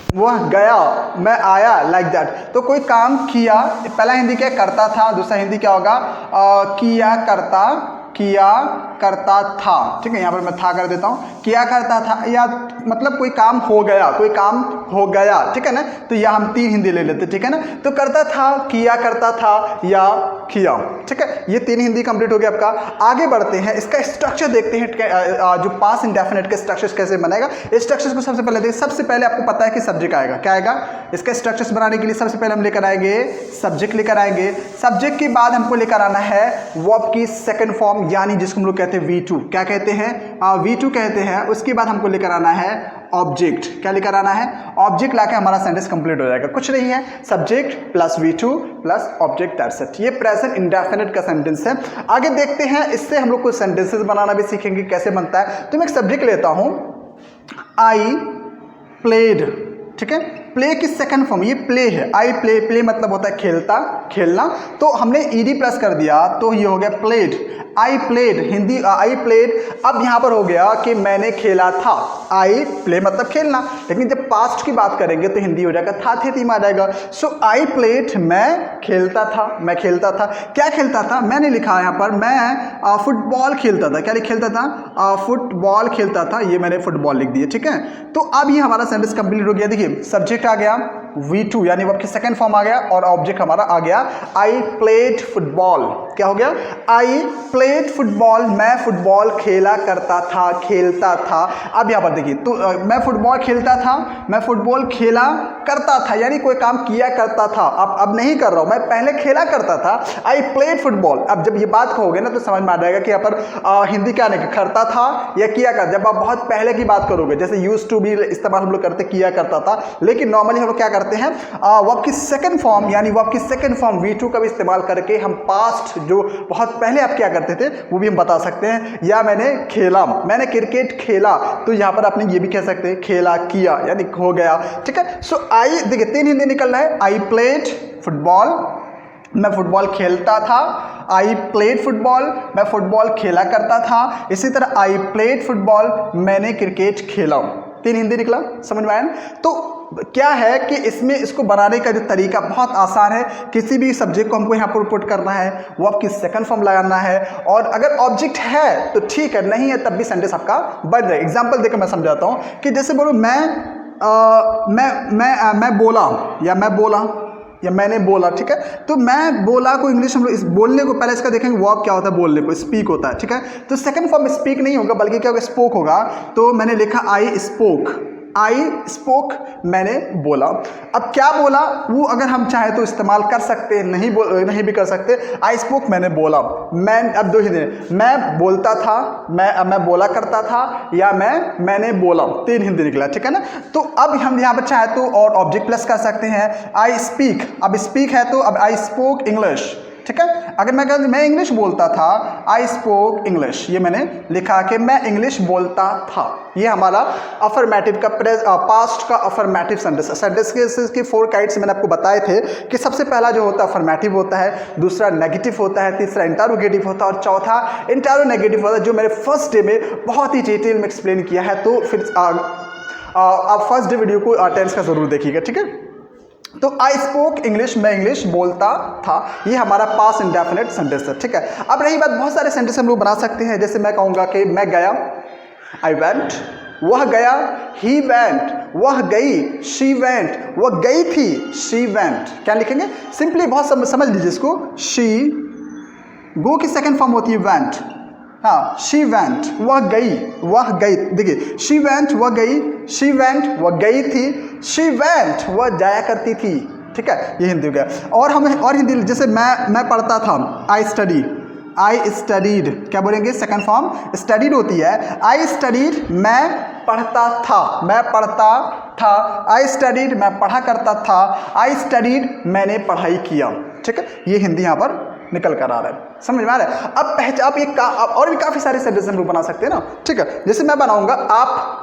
वह गया, मैं आया, लाइक दैट। तो कोई काम किया, पहला हिंदी क्या करता था, दूसरा हिंदी क्या होगा किया करता था। ठीक है, यहाँ पर मैं था कर देता हूँ, किया करता था, या मतलब कोई काम हो गया, कोई काम हो गया। ठीक है ना, तो यहाँ हम 3 हिंदी ले लेते। ठीक है ना, तो करता था, किया करता था या किया। ठीक है, ये 3 हिंदी कंप्लीट हो गया आपका। आगे बढ़ते हैं, इसका स्ट्रक्चर देखते हैं, जो पास्ट इंडेफिनिट के स्ट्रक्चर्स कैसे बनेगा। इस स्ट्रक्चर्स को सबसे पहले देखिए। सबसे पहले आपको पता है कि सब्जेक्ट आएगा, क्या आएगा, इसका स्ट्रक्चर्स बनाने के लिए सबसे पहले हम लेकर आएंगे सब्जेक्ट लेकर आएंगे। सब्जेक्ट के बाद हमको लेकर आना है वर्ब की सेकंड फॉर्म, यानी जिसको हम लोग कहते हैं V2। क्या कहते हैं, V2 कहते हैं। उसके बाद हमको लेकर आना है ऑब्जेक्ट। क्या लेकर आना है, ऑब्जेक्ट लाके हमारा सेंटेंस कंप्लीट हो जाएगा। कुछ नहीं है, subject plus V2 plus object, that's it. ये प्रेजेंट इंडेफिनिट का सेंटेंस है। आगे देखते हैं, इससे हम लोग कुछ सेंटेंसेस बनाना भी सीखेंगे कैसे बनता है। तो मैं एक सब्जेक्ट लेता हूं, आई प्लेड। ठीक है, प्ले की सेकंड फॉर्म ये प्ले है, आई प्ले। प्ले मतलब होता है खेलता, खेलना। तो हमने ईडी प्लस कर दिया तो ये हो गया played. I played, Hindi I played. अब यहां पर हो गया कि मैंने खेला था। आई प्ले मतलब खेलना, लेकिन जब पास्ट की बात करेंगे तो हिंदी हो जाएगा था थे तीम आ जाएगा। सो आई प्लेड, मैं खेलता था, मैं खेलता था। क्या खेलता था, मैंने लिखा यहां पर, मैं फुटबॉल खेलता था। क्या खेलता था, फुटबॉल खेलता था, ये मैंने फुटबॉल लिख दिया। ठीक है, तो अब ये हमारा सेंटेंस कंप्लीट हो गया। देखिए, सब्जेक्ट आ गया V2 यानी वर्ब की सेकंड फॉर्म आ गया, और ऑब्जेक्ट हमारा आ गया आई प्लेड फुटबॉल। क्या हो गया, आई प्लेड फुटबॉल, मैं फुटबॉल खेला करता था, खेलता था। अब यहाँ पर देखिए, तो मैं फुटबॉल खेलता था, मैं फुटबॉल खेला करता था, यानी कोई काम किया करता था। अब नहीं कर रहा हूँ, मैं पहले खेला करता था। I played football. अब जब ये बात कहोगे ना तो समझ में आ जाएगा कि यहाँ पर हिंदी क्या नहीं, करता था या किया करता। जब आप बहुत पहले की बात करोगे, जैसे यूज टू भी इस्तेमाल हम लोग करते, किया करता था, लेकिन नॉर्मली हम लोग क्या करते हैं, वर्ब की सेकंड फॉर्म यानी वर्ब की सेकंड फॉर्म V2 का भी इस्तेमाल करके हम पास्ट जो बहुत पहले आप क्या करते थे वो भी हम बता सकते हैं। या मैंने खेला, मैंने क्रिकेट खेला, तो यहां पर आपने ये भी कह सकते हैं खेला किया यानी हो गया। ठीक है, सो आई देखिए 3 हिंदी निकलना है। आई प्लेड फुटबॉल, मैं फुटबॉल खेलता था। आई प्लेड फुटबॉल, मैं फुटबॉल खेला करता था। इसी तरह आई प्लेड फुटबॉल, मैंने क्रिकेट खेला। 3 हिंदी निकला, समझ में आया ना। तो क्या है कि इसमें इसको बनाने का जो तरीका बहुत आसान है। किसी भी सब्जेक्ट को हमको यहाँ पर पुट करना है, वो आपकी सेकंड फॉर्म लगाना है, और अगर ऑब्जेक्ट है तो ठीक है, नहीं है तब भी सेंटेंस आपका बन जाए। एग्जांपल देकर मैं समझाता हूँ कि जैसे बोलो मैं बोला, या मैं बोला, या मैंने बोला। ठीक है, तो मैं बोला को इंग्लिश हम लोग इस बोलने को पहले इसका देखेंगे वर्ब क्या होता है, बोलने को स्पीक होता है। ठीक है, तो सेकंड फॉर्म स्पीक नहीं होगा बल्कि क्या होगा, स्पोक होगा। तो मैंने लिखा आई स्पोक, आई स्पोक, मैंने बोला। अब क्या बोला वो अगर हम चाहे तो इस्तेमाल कर सकते हैं, नहीं भी कर सकते। आई स्पोक, मैंने बोला। मैं अब 2 हिंदी, मैं बोलता था, मैं बोला करता था, या मैंने बोला। 3 हिंदी निकला। ठीक है ना, तो अब हम यहाँ पर चाहे तो और ऑब्जेक्ट प्लस कर सकते हैं। आई स्पीक, अब स्पीक है तो अब आई स्पोक इंग्लिश। ठीक है, अगर मैं कहूँ मैं इंग्लिश बोलता था, आई स्पोक इंग्लिश, ये मैंने लिखा कि मैं इंग्लिश बोलता था। ये हमारा अफर्मेटिव का पास्ट का अफर्मेटिव सेंटेंस के 4 काइंड्स मैंने आपको बताए थे कि सबसे पहला जो होता है अफर्मेटिव होता है, दूसरा नेगेटिव होता है, तीसरा इंटरोगेटिव होता है, और चौथा इंटरोनेगेटिव होता है, जो मैंने फर्स्ट डे में बहुत ही डिटेल में एक्सप्लेन किया है। तो फिर आप फर्स्ट डे वीडियो को टेंस का जरूर देखिएगा। ठीक है, तो आई स्पोक इंग्लिश, मैं इंग्लिश बोलता था, ये हमारा पास्ट इंडेफिनिट सेंटेंस है। ठीक है, अब रही बात, बहुत सारे सेंटेंस हम लोग बना सकते हैं। जैसे मैं कहूँगा कि मैं गया, आई वेंट, वह गया, ही वेंट, वह गई, शी वेंट, वह गई थी, शी वेंट। क्या लिखेंगे, सिंपली बहुत समझ लीजिए इसको। शी, गो की सेकंड फॉर्म होती है वेंट। हाँ, शी वेंट, वह गई। देखिए, शी वेंट, वह गई, शी वेंट, वह गई थी, शी वेंट, वह जाया करती थी। ठीक है, ये हिंदी हो गया। और हिंदी, जैसे मैं पढ़ता था, आई स्टडी, आई स्टडीड। क्या बोलेंगे, सेकंड फॉर्म स्टडीड होती है। आई स्टडीड, मैं पढ़ता था, मैं पढ़ता था। आई स्टडीड, मैं पढ़ा करता था। आई स्टडीड, मैंने पढ़ाई किया। ठीक है, ये हिंदी यहाँ पर निकल कर आ रहा है, समझ में आ रहा है। अब और भी काफी सारे सेंटेंस हम लोग बना सकते हैं ना। ठीक है, जैसे मैं बनाऊंगा, आप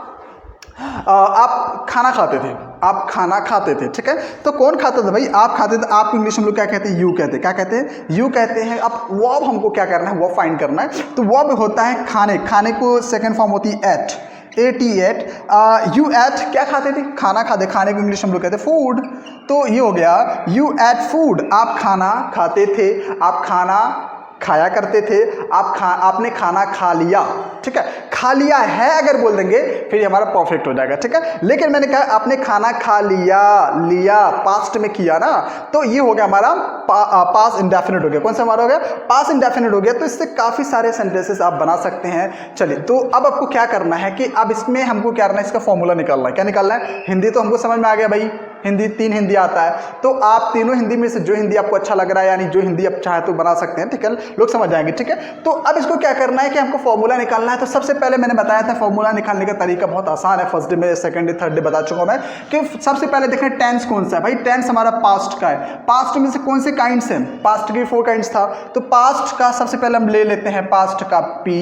खाना खाते थे, आप खाना खाते थे। ठीक है, तो कौन खाता था भाई, आप खाते थे। आप इंग्लिश हम लोग क्या कहते हैं, यू कहते हैं। क्या कहते हैं, यू कहते हैं। अब वर्ब हमको क्या करना है, वर्ब फाइंड करना है। तो वर्ब होता है खाने, खाने को सेकंड फॉर्म होती है एट, 88 यू एट क्या खाते थे, खाना खाते, खाने को इंग्लिश हम लोग कहते फूड, तो ये हो गया यू एट फूड, आप खाना खाते थे, आप खाना खाया करते थे, आपने खाना खा लिया, ठीक है। खा लिया है अगर बोल देंगे फिर ये हमारा परफेक्ट हो जाएगा, ठीक है। लेकिन मैंने कहा आपने खाना खा लिया, लिया पास्ट में किया ना, तो ये हो गया हमारा पास्ट इंडेफिनिट हो गया। कौन सा हमारा हो गया, पास्ट इंडेफिनिट हो गया। तो इससे काफ़ी सारे सेंटेंसेस आप बना सकते हैं। चलिए, तो अब आपको क्या करना है कि अब इसमें हमको क्या करना है, इसका फॉर्मूला निकालना है। क्या निकालना है, हिंदी तो हमको समझ में आ गया भाई, हिंदी 3 हिंदी आता है, तो आप तीनों हिंदी में से जो हिंदी आपको अच्छा लग रहा है, यानी जो हिंदी आप चाहे तो बना सकते हैं, ठीक है, लोग समझ जाएंगे, ठीक है। तो अब इसको क्या करना है कि हमको फॉर्मूला निकालना है। तो सबसे पहले मैंने बताया था फॉर्मूला निकालने का तरीका बहुत आसान है, फर्स्ट डे में, सेकंड डे, थर्ड डे बता चुका हूं मैं कि सबसे पहले देखें टेंस कौन सा है। भाई टेंस हमारा पास्ट का है, पास्ट में से कौन से काइंड्स हैं, पास्ट के 4 काइंड्स था, तो पास्ट का सबसे पहले हम ले लेते हैं पास्ट का पी,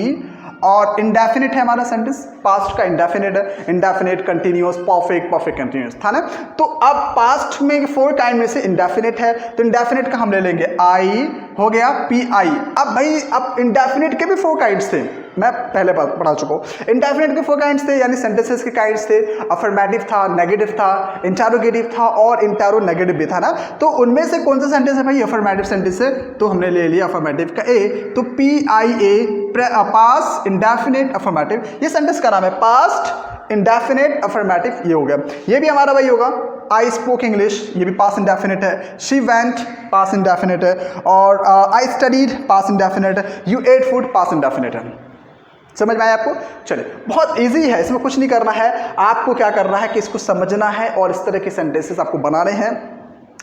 और इंडेफिनिट है हमारा सेंटेंस, पास्ट का इंडेफिनिट है, indefinite, continuous, perfect, perfect continuous था ना। तो अब पास्ट में 4 काइंड में से इंडेफिनिट है, तो इंडेफिनिट का हम ले लेंगे आई, हो गया पी आई। अब भाई अब इंडेफिनिट के भी 4 काइंड्स थे, मैं पहले पढ़ा चुका हूँ। इंडेफिनिट के 4 काइंड्स थे, यानी सेंटेंसेस के काइंड्स थे, अफर्मेटिव था, नेगेटिव था, इंटेरोगेटिव था और इंटेरोनेगेटिव भी था ना। तो उनमें से कौन सा सेंटेंस है भाई, अफर्मेटिव सेंटेंस है, तो हमने ले लिया अफर्मेटिव का ए, तो P I A, past indefinite affirmative, ये सेंटेंस का नाम है, पास्ट इंडेफिनिट अफर्मेटिव, ये हो गया। ये भी हमारा वही होगा, आई स्पोक इंग्लिश, ये भी पास्ट इंडेफिनिट है, शी वेंट पास्ट इंडेफिनिट है, और आई स्टडीड पास्ट इंडेफिनिट है, you ate food past indefinite है। समझ में आया आपको? चलिए, बहुत इजी है, इसमें कुछ नहीं करना है, आपको क्या करना है कि इसको समझना है और इस तरह के सेंटेंसेस आपको बनाने हैं,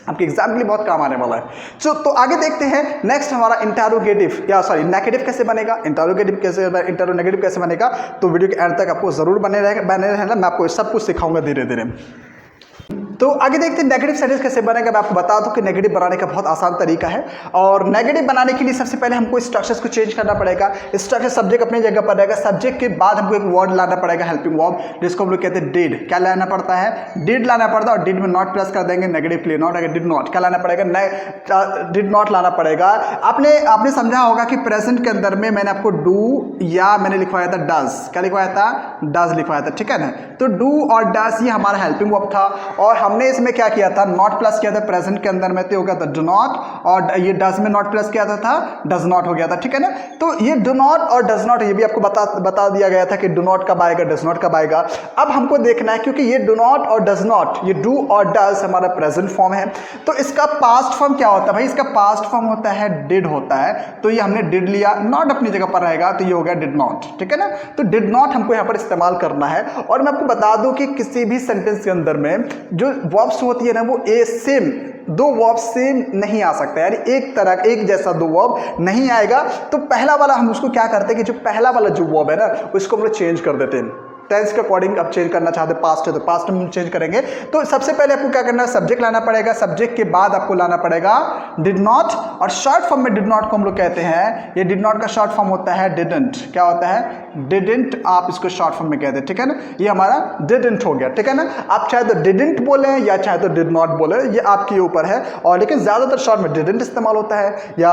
आपके एग्जाम के लिए बहुत काम आने वाला है। तो आगे देखते हैं नेक्स्ट हमारा इंटेरोगेटिव, या सॉरी नेगेटिव कैसे बनेगा, इंटेरोगेटिव कैसे, इंटेरोनेगेटिव कैसे बनेगा। तो वीडियो के एंड तक आपको जरूर बने रहना, मैं आपको सब कुछ सिखाऊंगा धीरे धीरे। तो आगे देखते हैं नेगेटिव सेंटेंस कैसे बनेगा। मैं आपको बता दूं कि नेगेटिव बनाने का बहुत आसान तरीका है, और नेगेटिव बनाने के लिए सबसे पहले हमको स्ट्रक्चर्स को चेंज करना पड़ेगा। स्ट्रक्चर सब्जेक्ट अपनी जगह पर रहेगा, सब्जेक्ट के बाद हमको एक वर्ड लाना पड़ेगा, हेल्पिंग वर्ब, जिसको हम लोग कहते हैं डिड। क्या लाना पड़ता है, डिड लाना पड़ता है, और डिड में नॉट प्लस कर देंगे, नेगेटिव के लिए नॉट, अगर डिड नॉट क्या लाना पड़ेगा, डिड नॉट लाना पड़ेगा। आपने समझा होगा कि प्रेजेंट के अंदर में मैंने आपको डू या मैंने लिखवाया था डज, क्या लिखवाया था, डज लिखवाया था, ठीक है ना। तो डू और डज ये हमारा हेल्पिंग वर्ब था, और हमने इसमें क्या किया था, नॉट प्लस किया था प्रेजेंट के अंदर में, तो हो गया था डू नॉट, और ये डज में नॉट प्लस किया था डज नॉट हो गया था, ठीक है ना। तो ये डू नॉट और डज नॉट ये भी आपको बता दिया गया था कि डू नॉट कब आएगा, डज नॉट कब आएगा। अब हमको देखना है, क्योंकि ये डू नॉट और डज नॉट, ये डू और डज हमारा प्रेजेंट फॉर्म है, तो इसका पास्ट फॉर्म क्या होता है भाई, इसका पास्ट फॉर्म होता है डिड होता है, तो ये हमने डिड लिया, नॉट अपनी जगह पर रहेगा, तो ये हो गया डिड नॉट, ठीक है ना। तो डिड नॉट हमको यहाँ पर इस्तेमाल करना है। और मैं आपको बता दूं कि किसी भी सेंटेंस के अंदर में जो वर्ब्स होती है ना, वो सेम, 2 वर्ब सेम नहीं आ सकता, यानी एक जैसा 2 वर्ब नहीं आएगा। तो पहला वाला हम उसको क्या करते हैं कि जो पहला वाला जो वर्ब है ना, उसको हम लोग चेंज कर देते हैं, टेंस के अकॉर्डिंग। अब चेंज करना चाहते हैं, पास्ट है तो पास्ट में चेंज करेंगे। तो सबसे पहले आपको क्या करना है, सब्जेक्ट लाना पड़ेगा, सब्जेक्ट के बाद आपको लाना पड़ेगा डिड नॉट, और शॉर्ट फॉर्म में डिड नॉट को हम लोग कहते हैं, ये डिड नॉट का शॉर्ट फॉर्म होता है डिडंट। क्या होता है, डिडंट, आप इसको शॉर्ट फॉर्म में कहते हैं, ठीक है ना। ये हमारा डिडंट हो गया, ठीक है ना। आप चाहे तो डिडंट बोले या चाहे तो डिड नॉट बोले, ये आपके ऊपर है, और लेकिन ज्यादातर शॉर्ट में डिडंट इस्तेमाल होता है या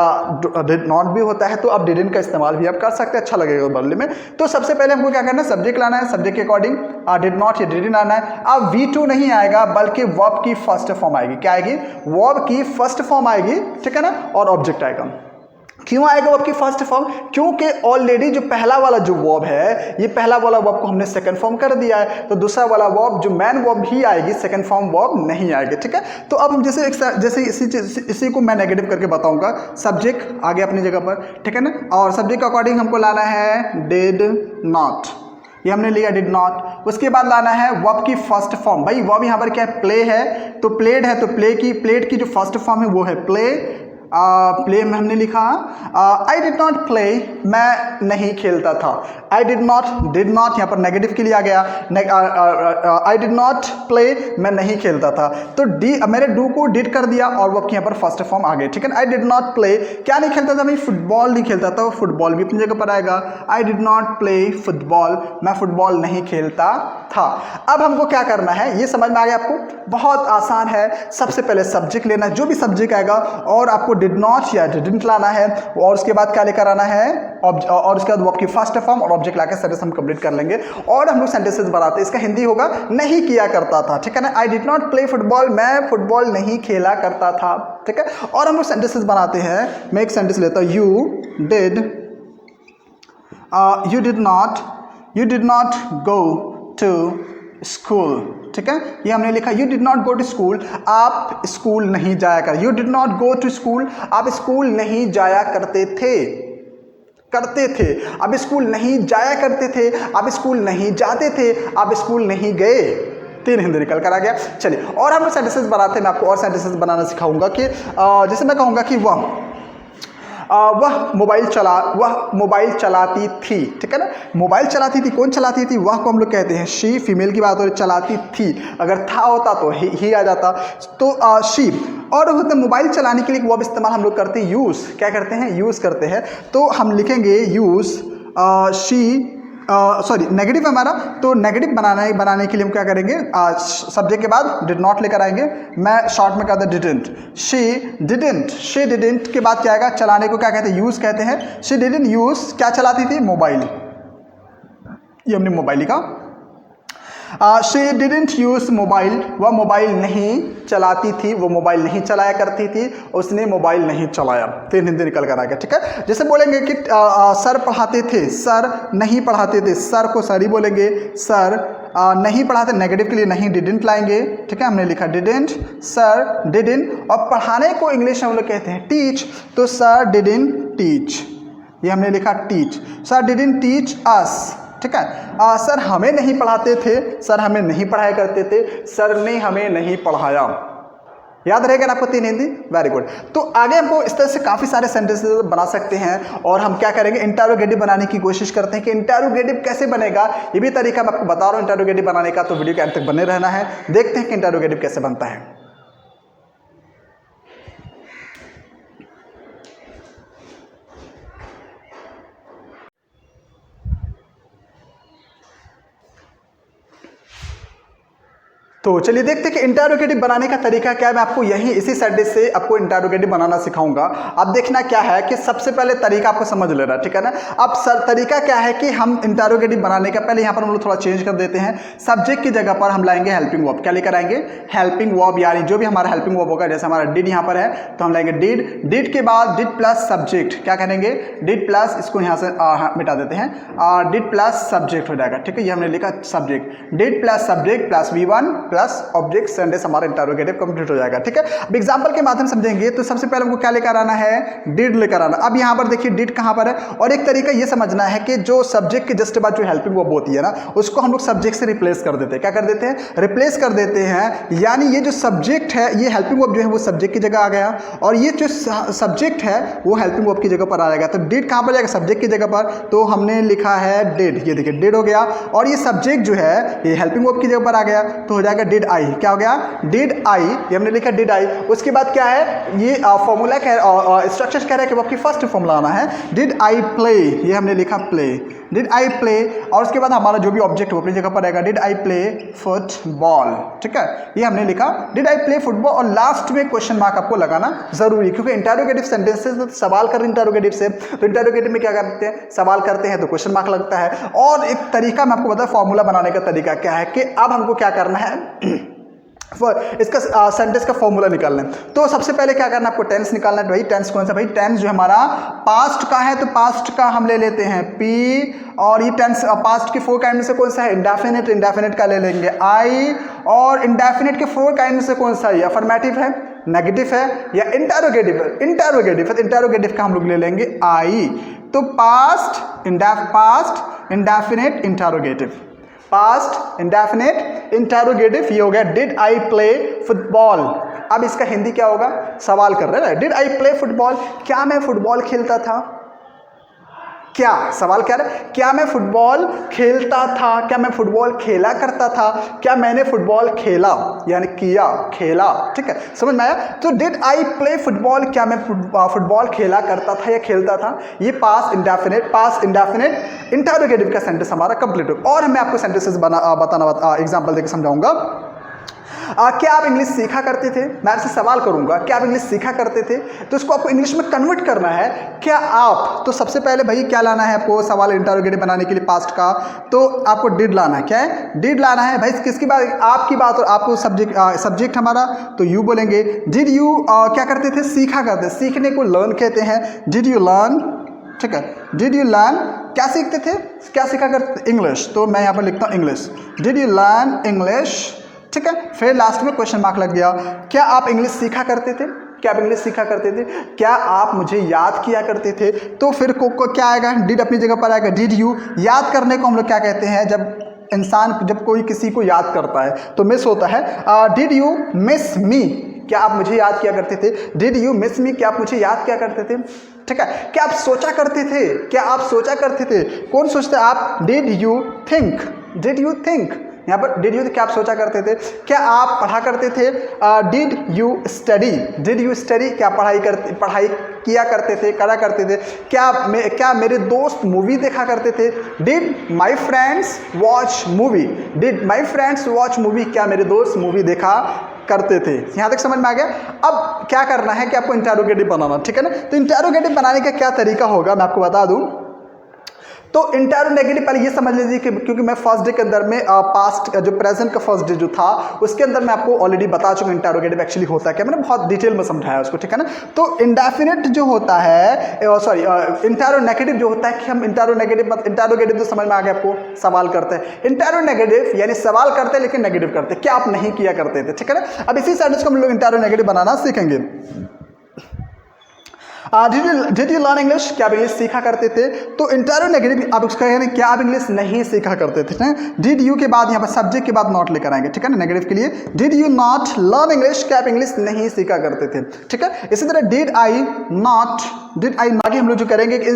डिड नॉट भी होता है, तो आप डिडंट का इस्तेमाल भी आप कर सकते हैं, अच्छा लगेगा बोलने में। तो सबसे पहले हमको क्या करना है, सब्जेक्ट लाना है, सब्जेक्ट के अकॉर्डिंग डिड नॉट या डिडंट आना है। अब V2 नहीं आएगा, बल्कि वर्ब की फर्स्ट फॉर्म आएगी। क्या आएगी, वर्ब की फर्स्ट फॉर्म आएगी, ठीक है ना, और ऑब्जेक्ट आएगा। क्यों आएगा वर्ब की फर्स्ट फॉर्म, क्योंकि ऑलरेडी जो पहला वाला जो वर्ब है, ये पहला वाला वर्ब को हमने सेकंड फॉर्म कर दिया है, तो दूसरा वाला वर्ब जो मेन वर्ब ही आएगी, सेकंड फॉर्म वर्ब नहीं आएगी, ठीक है। तो अब हम जैसे इसी को मैं नेगेटिव करके बताऊंगा। सब्जेक्ट आ गया अपनी जगह पर, ठीक है ना, और सब्जेक्ट के अकॉर्डिंग हमको लाना है डिड नॉट, ये हमने लिया डिड नॉट। उसके बाद लाना है वर्ब की फर्स्ट फॉर्म। भाई वर्ब यहाँ पर क्या है, प्ले है, तो प्लेड है, तो प्लेड की जो फर्स्ट फॉर्म है वो है प्ले। प्ले में हमने लिखा आई डिड नॉट प्ले, मैं नहीं खेलता था। आई डिड नॉट यहाँ पर नेगेटिव के लिए आ गया, आई डिड नॉट प्ले, मैं नहीं खेलता था, तो मैंने डू को डिड कर दिया और वो यहाँ पर फर्स्ट फॉर्म आ गई, ठीक है ना। आई डिड नॉट प्ले, क्या नहीं खेलता था भाई, फुटबॉल नहीं खेलता था, फुटबॉल भी अपनी जगह पर आएगा। I did not play football, मैं फुटबॉल नहीं खेलता था। अब हमको क्या करना है, ये समझ में आ गया आपको, बहुत आसान है। सबसे पहले सब्जेक्ट लेना, जो भी सब्जेक्ट आएगा, और आपको डिड नॉट या डिडंट लाना है, और उसके बाद क्या लेकर आना है, और उसके बाद वर्ब की फर्स्ट फॉर्म और ऑब्जेक्ट लाकर सेंटेंस हम कंप्लीट कर लेंगे और हम लोग सेंटेंसेस बनाते हैं। इसका हिंदी होगा नहीं किया करता था, ठीक है ना। I did not play football, मैं फुटबॉल नहीं खेला करता था, ठीक है। और हम लोग सेंटेंसेस बनाते हैं। मैं एक सेंटेंस लेता हूँ, you did not go to school, ठीक है। ये हमने लिखा you did not go to school, आप स्कूल नहीं जाया कर। You did not go to school, आप स्कूल नहीं जाया करते थे, आप स्कूल नहीं जाया करते थे, आप स्कूल नहीं जाते थे, आप स्कूल नहीं गए। 3 हिंदी निकल कर आ गया। चलिए और हम सेंटेंसेस बनाते हैं। मैं आपको और सेंटेंसेस बनाना सिखाऊंगा कि जैसे मैं कहूँगा कि वह मोबाइल चलाती थी, ठीक है ना। मोबाइल चलाती थी, कौन चलाती थी, वह को हम लोग कहते हैं शी, फीमेल की बात हो रही, चलाती थी, अगर था होता तो ही आ जाता, तो शी। और होते मोबाइल चलाने के लिए वर्ब इस्तेमाल हम लोग करते हैं यूज़, क्या करते हैं, यूज़ करते हैं। तो हम लिखेंगे यूज़ शी, सॉरी नेगेटिव है हमारा, तो नेगेटिव बनाने के लिए हम क्या करेंगे, सब्जेक्ट के बाद डिड नॉट लेकर आएंगे। मैं शॉर्ट में कहता डिडंट, शी डिडंट के बाद क्या आएगा, चलाने को क्या कहते हैं, यूज़ कहते हैं। शी डिडंट यूज़, क्या चलाती थी, मोबाइल, ये हमने मोबाइल लिखा। शी डिडंट यूज़ मोबाइल, वह मोबाइल नहीं चलाती थी, वो मोबाइल नहीं चलाया करती थी, उसने मोबाइल नहीं चलाया। 3 हिंदी निकल कर आ गया, ठीक है। जैसे बोलेंगे कि सर पढ़ाते थे, सर नहीं पढ़ाते थे, सर को सर ही बोलेंगे, सर नहीं पढ़ाते, नेगेटिव के लिए नहीं डिडंट लाएंगे, ठीक है। हमने लिखा डिडंट, सर डिडंट। और पढ़ाने को इंग्लिश में हम लोग कहते हैं टीच, तो सर डिडंट टीच, ये हमने लिखा teach, sir didn't teach us, ठीक है। सर हमें नहीं पढ़ाते थे, सर हमें नहीं पढ़ाया करते थे, सर ने हमें नहीं पढ़ाया। याद रहेगा ना आपको 3 हिंदी, वेरी गुड। तो आगे हमको इस तरह से काफ़ी सारे सेंटेंसेस बना सकते हैं और हम क्या करेंगे, इंटरोगेटिव बनाने की कोशिश करते हैं कि इंटरोगेटिव कैसे बनेगा, ये भी तरीका मैं आपको बता रहा हूँ इंटरोगेटिव बनाने का, तो वीडियो के अंत तक बने रहना है। देखते हैं कि इंटरोगेटिव कैसे बनता है। तो चलिए देखते हैं कि इंटरोगेटिव बनाने का तरीका क्या है। मैं आपको यही इसी सेंटेंस से आपको इंटरोगेटिव बनाना सिखाऊंगा। अब देखना क्या है कि सबसे पहले तरीका आपको समझ लेना, ठीक है ना। अब तरीका क्या है कि हम इंटरोगेटिव बनाने का पहले यहाँ पर हम लोग थोड़ा चेंज कर देते हैं। सब्जेक्ट की जगह पर हम लाएंगे हेल्पिंग वर्ब। क्या लेकर आएंगे, हेल्पिंग वर्ब, यानी जो भी हमारा हेल्पिंग वर्ब होगा, जैसे हमारा डिड यहाँ पर है तो हम लाएंगे डिड के बाद डिड प्लस सब्जेक्ट, क्या करेंगे, डिड प्लस, इसको यहाँ से मिटा देते हैं, डिड प्लस सब्जेक्ट हो जाएगा, ठीक है। ये हमने लिखा subject, did plus subject plus V1 plus object sentence, हमारा इंटरोगेटिव कंप्लीट हो जाएगा, ठीक है। अब एग्जांपल के माध्यम समझेंगे तो सबसे पहले हमको क्या लेकर आना है, डिड लेकर आना। अब यहाँ पर देखिए डिड कहाँ पर है, और एक तरीका ये समझना है कि जो सब्जेक्ट के जस्ट बाद जो हेल्पिंग वर्ब होती है ना, उसको हम लोग सब्जेक्ट से रिप्लेस कर देते हैं। क्या कर देते हैं, रिप्लेस कर देते हैं, यानी ये जो सब्जेक्ट है, ये हेल्पिंग वर्ब जो है वो सब्जेक्ट की जगह आ गया, और ये जो सब्जेक्ट है वो हेल्पिंग वर्ब की जगह पर आ जाएगा। तो डिड कहाँ पर जाएगा, सब्जेक्ट की जगह पर, तो हमने लिखा है डिड, ये देखिए डिड हो गया, और ये सब्जेक्ट जो है ये हेल्पिंग वर्ब की जगह पर आ गया, तो हो जाएगा डिड आई। क्या हो गया, डिड आई, ये हमने लिखा डिड आई। उसके बाद क्या है, ये फॉर्मूला स्ट्रक्चर कह रहा है कि आपकी फर्स्ट फॉर्मूला आना है, डिड आई प्ले, ये हमने लिखा प्ले, डिड आई प्ले, और उसके बाद हमारा जो भी ऑब्जेक्ट हो अपनी जगह पर रहेगा, डिड आई प्ले फुटबॉल, ठीक है। ये हमने लिखा डिड आई प्ले फुटबॉल, और लास्ट में क्वेश्चन मार्क आपको लगाना जरूरी, क्योंकि इंटरोगेटिव सेंटेंसेस सवाल कर रहे हैं इंटरोगेटिव से, तो इंटरोगेटिव में क्या करते हैं, सवाल करते हैं तो क्वेश्चन मार्क लगता है। और एक तरीका मैं आपको बताऊं फॉर्मूला बनाने का तरीका क्या है कि अब हमको क्या करना है, इसका सेंटेंस का फॉर्मूला निकालना है। तो सबसे पहले क्या करना है, आपको टेंस निकालना है। भाई टेंस कौन सा, भाई टेंस जो हमारा पास्ट का है, तो पास्ट का हम ले लेते हैं पी, और ये टेंस पास्ट के 4 काइंड में से कौन सा है, इंडेफिनिट, इंडेफिनिट का ले लेंगे आई, और इंडेफिनिट के 4 काइंड में से कौन सा है, अफर्मेटिव है, नेगेटिव है, या इंटरोगेटिव है, इंटरोगेटिव का हम लोग ले लेंगे आई। तो past indefinite interrogative, past indefinite interrogative, ये हो गया डिड आई प्ले फुटबॉल। अब इसका हिंदी क्या होगा, सवाल कर रहे हैं, डिड आई प्ले फुटबॉल, क्या मैं फुटबॉल खेलता था, क्या सवाल क्या है, क्या मैं फुटबॉल खेलता था, क्या मैं फुटबॉल खेला करता था, क्या मैंने फुटबॉल खेला, यानी किया, खेला, ठीक है, समझ में आया। तो डिड आई प्ले फुटबॉल, क्या मैं फुटबॉल खेला करता था या खेलता था, ये पास्ट इंडेफिनिट इंटरोगेटिव का सेंटेंस हमारा कंप्लीट हो। और मैं आपको सेंटेंसेस बताना एग्जांपल देकर समझाऊंगा। क्या आप इंग्लिश सीखा करते थे? मैं आपसे सवाल करूंगा, क्या आप इंग्लिश सीखा करते थे? तो इसको आपको इंग्लिश में कन्वर्ट करना है। क्या आप, तो सबसे पहले भाई क्या लाना है आपको सवाल इंटरोगेटिव बनाने के लिए पास्ट का, तो आपको डिड लाना है। क्या है? डिड लाना है भाई। किसकी बात? आपकी बात। और आपको सब्जेक्ट हमारा, तो यू बोलेंगे। डिड यू क्या करते थे? सीखा करते। सीखने को लर्न कहते हैं। डिड यू लर्न, ठीक है, डिड यू लर्न, क्या सीखते थे? क्या सीखा करते? इंग्लिश। तो मैं यहाँ पर लिखता हूँ English. Did you learn English, ठीक है। फिर लास्ट में क्वेश्चन मार्क लग गया। क्या आप इंग्लिश सीखा करते थे? क्या आप इंग्लिश सीखा करते थे? क्या आप मुझे याद किया करते थे? तो फिर को क्या आएगा? डिड अपनी जगह पर आएगा। डिड यू, याद करने को हम लोग क्या कहते हैं? जब कोई किसी को याद करता है तो मिस होता है। डिड यू मिस मी, क्या आप मुझे याद किया करते थे? डिड यू मिस मी, क्या आप मुझे याद किया करते थे? ठीक है। क्या आप सोचा करते थे? क्या आप सोचा करते थे? कौन सोचता है? आप। Did you think, did you think, यहाँ पर डिड यू, क्या आप सोचा करते थे? क्या आप पढ़ा करते थे? Did you study, did you study, क्या पढ़ाई किया करते थे, करा करते थे? क्या मेरे दोस्त मूवी देखा करते थे? Did my friends watch movie, did my friends watch movie, क्या मेरे दोस्त मूवी देखा करते थे? यहाँ तक समझ में आ गया। अब क्या करना है कि आपको इंटरोगेटिव बनाना, ठीक है ना। तो इंटरोगेटिव बनाने का क्या तरीका होगा मैं आपको बता दूं। तो इंटरोगेटिव पहले ये समझ लीजिए कि क्योंकि मैं फर्स्ट डे के अंदर में पास्ट जो प्रेजेंट का फर्स्ट डे जो था उसके अंदर मैं आपको ऑलरेडी बता चुका इंटरोगेटिव एक्चुअली होता है क्या, मैंने बहुत डिटेल में समझाया उसको, ठीक है ना। तो इंडेफिनिट जो होता है, सॉरी इंटरोगेटिव जो होता है कि हम इंटरोगेटिव तो समझ में आ गया आपको, सवाल करते हैं। इंटरोगेटिव यानी सवाल करते हैं लेकिन नेगेटिव करते हैं, क्या आप नहीं किया करते थे, ठीक है ना। अब इसी सेंटेंस को हम लोग इंटरोगेटिव बनाना सीखेंगे। डिड यू लर्न इंग्लिश, क्या आप इंग्लिश सीखा करते थे? तो इंटरोगेटिव आप उसका कहते हैं क्या आप इंग्लिश नहीं सीखा करते थे। डिड यू के बाद यहाँ पर सब्जेक्ट के बाद नॉट लेकर आएंगे, ठीक है ना, नेगेटिव के लिए। Did you not learn English, क्या आप इंग्लिश नहीं सीखा करते थे, ठीक है। इसी तरह डिड आई नॉट आगे हम लोग जो करेंगे कि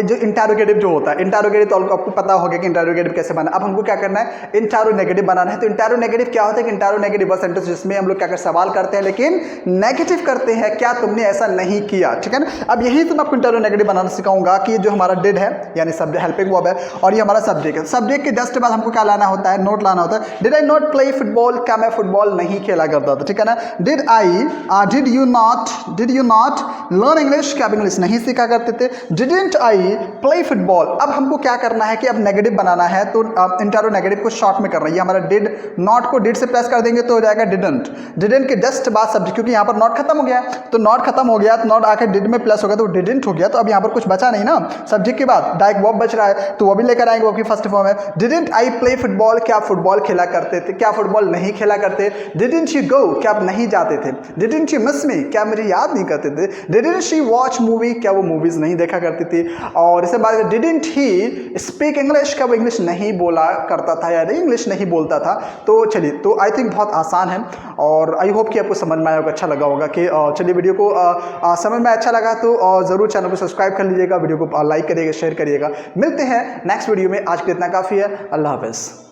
जो इंटरोगेटिव जो होता है, इंटरोगेटिव तो आपको पता होगा कि इंटरोगेटिव कैसे बना। अब हमको क्या करना है? इंटरोगेटिव बनाना है। तो इंटरोगेटिव क्या होता है कि इंटरोगेटिव वह सेंटेंस जिसमें हम लोग क्या कर सवाल करते हैं लेकिन नेगेटिव करते हैं, क्या तुमने ऐसा नहीं किया, ठीक है ना। अब यही तो मैं आपको इंटरोगेटिव बनाना सिखाऊंगा कि जो हमारा डिड है यानी सब्जेक्ट हेल्पिंग वर्ब है और ये हमारा सब्जेक्ट है। सब्जेक्ट के जस्ट बाद हमको क्या लाना होता है? नोट लाना होता है। Did I not play football, क्या मैं फुटबॉल नहीं खेला करता था, ठीक है ना। Did you not learn English, क्या आप इंग्लिश नहीं सीखा करते थे। Didn't I play football. अब हमको क्या करना है कि अब नेगेटिव बनाना है, तो इंटरोगेटिव को शॉर्ट में करना है। ये हमारा डिड, नॉट को डिड से प्रेस कर देंगे तो हो जाएगा डिडंट के जस्ट बाद सब्जेक्ट, क्योंकि यहाँ पर नॉट खत्म हो गया, तो नॉट खत्म हो गया तो नॉट आकर डिड में प्लस हो गया तो डिडंट हो गया। तो अब यहाँ पर कुछ बचा नहीं ना, सब्जेक्ट के बाद डायरेक्ट वर्ब बच रहा है तो वो भी लेकर आएंगे, वो की फर्स्ट फॉर्म है। डिडंट आई प्ले फुटबॉल, क्या आप फुटबॉल खेला करते थे, क्या फुटबॉल नहीं खेला करते। डिडंट यू गो, क्या आप नहीं जाते थे। डिडंट यू मिस मी, क्या मुझे याद नहीं करते थे। डिडंट शी वॉच मूवी, क्या वो मूवीज नहीं देखा करती थी। और इसके बाद डिडंट ही स्पीक इंग्लिश, क्या वो इंग्लिश नहीं बोला करता था या इंग्लिश नहीं बोलता था। तो चलिए, तो आई थिंक बहुत आसान है और आई होप कि आपको समझ में आया होगा, अच्छा लगा होगा कि चलिए वीडियो को समझ में अच्छा लगा तो ज़रूर चैनल को सब्सक्राइब कर लीजिएगा, वीडियो को लाइक करिएगा, शेयर करिएगा। मिलते हैं नेक्स्ट वीडियो में, आज के लिए इतना काफ़ी है। अल्लाह हाफ़िज़।